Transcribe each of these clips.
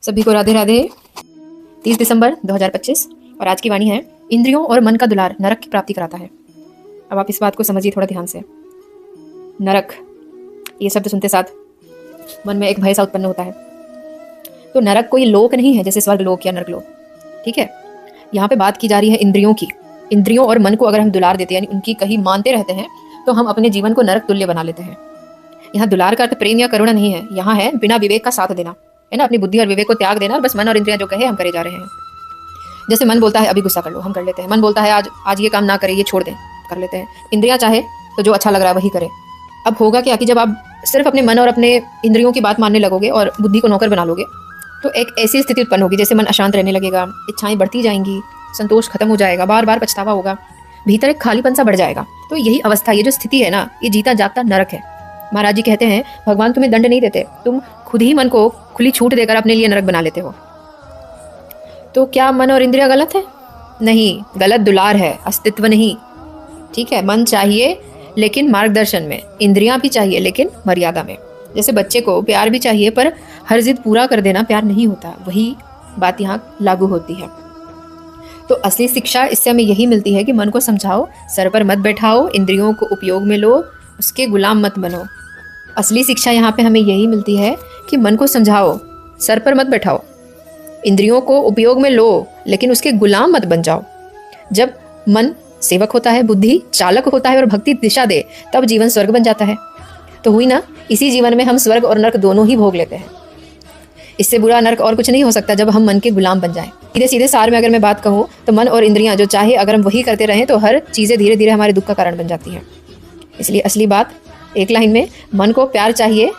सभी को राधे राधे। 30 दिसंबर 2025 और आज की वाणी है, इंद्रियों और मन का दुलार नरक की प्राप्ति कराता है। अब आप इस बात को समझिए थोड़ा ध्यान से। नरक, ये शब्द सुनते साथ मन में एक भय सा उत्पन्न होता है। तो नरक कोई लोक नहीं है जैसे स्वर्ग लोक या नरक लोक, ठीक है। यहाँ पे बात की जा रही है इंद्रियों की। इंद्रियों और मन को अगर हम दुलार देते हैं, यानी उनकी कहीं मानते रहते हैं, तो हम अपने जीवन को नरक तुल्य बना लेते हैं। यहाँ दुलार का अर्थ प्रेम या करुणा नहीं है, यहाँ है बिना विवेक का साथ देना, है ना। अपनी बुद्धि और विवेक को त्याग देना और बस मन और इंद्रियां जो कहे हम करे जा रहे हैं। जैसे मन बोलता है अभी गुस्सा कर लो, हम कर लेते हैं। मन बोलता है आज ये काम ना करें, ये छोड़ दें, कर लेते हैं। इंद्रियां चाहे तो जो अच्छा लग रहा है वही करें। अब होगा क्या कि जब आप सिर्फ अपने मन और अपने इंद्रियों की बात मानने लगोगे और बुद्धि को नौकर बना लोगे, तो एक ऐसी स्थिति उत्पन्न होगी जैसे मन अशांत रहने लगेगा, इच्छाएं बढ़ती जाएंगी, संतोष खत्म हो जाएगा, बार बार पछतावा होगा, भीतर एक खालीपन सा बढ़ जाएगा। तो यही अवस्था, ये जो स्थिति है ना, ये जीता जागता नरक है। महाराज जी कहते हैं भगवान तुम्हें दंड नहीं देते, तुम खुद ही मन को खुली छूट देकर अपने लिए नरक बना लेते हो। तो क्या मन और इंद्रिया गलत है? नहीं, गलत दुलार है, अस्तित्व नहीं, ठीक है। मन चाहिए लेकिन मार्गदर्शन में, इंद्रियां भी चाहिए लेकिन मर्यादा में। जैसे बच्चे को प्यार भी चाहिए पर हर जिद पूरा कर देना प्यार नहीं होता, वही बात यहाँ लागू होती है। तो असली शिक्षा इससे हमें यही मिलती है कि मन को समझाओ, सर पर मत बैठाओ, इंद्रियों को उपयोग में लो, उसके गुलाम मत बनो। असली शिक्षा यहाँ पे हमें यही मिलती है कि मन को समझाओ, सर पर मत बैठाओ, इंद्रियों को उपयोग में लो, लेकिन उसके गुलाम मत बन जाओ। जब मन सेवक होता है, बुद्धि चालक होता है और भक्ति दिशा दे, तब जीवन स्वर्ग बन जाता है। तो हुई ना, इसी जीवन में हम स्वर्ग और नरक दोनों ही भोग लेते हैं। इससे बुरा नरक और कुछ नहीं हो सकता जब हम मन के गुलाम बन जाएं। सीधे सीधे सार में अगर मैं बात कहूँ तो मन और इंद्रियां जो चाहे अगर हम वही करते रहें तो हर चीज़ें धीरे धीरे हमारे दुख का कारण बन जाती है। इसलिए असली बात एक लाइन में, मन को प्यार चाहिए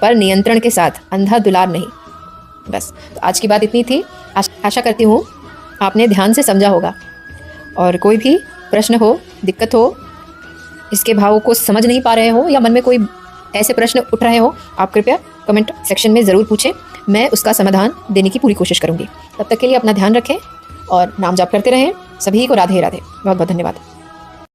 पर नियंत्रण के साथ, अंधा दुलार नहीं। बस, तो आज की बात इतनी थी। आशा करती हूँ आपने ध्यान से समझा होगा। और कोई भी प्रश्न हो, दिक्कत हो, इसके भाव को समझ नहीं पा रहे हो या मन में कोई ऐसे प्रश्न उठ रहे हो, आप कृपया कमेंट सेक्शन में ज़रूर पूछें, मैं उसका समाधान देने की पूरी कोशिश करूँगी। तब तक के लिए अपना ध्यान रखें और नाम जाप करते रहें। सभी को राधे राधे। बहुत बहुत धन्यवाद।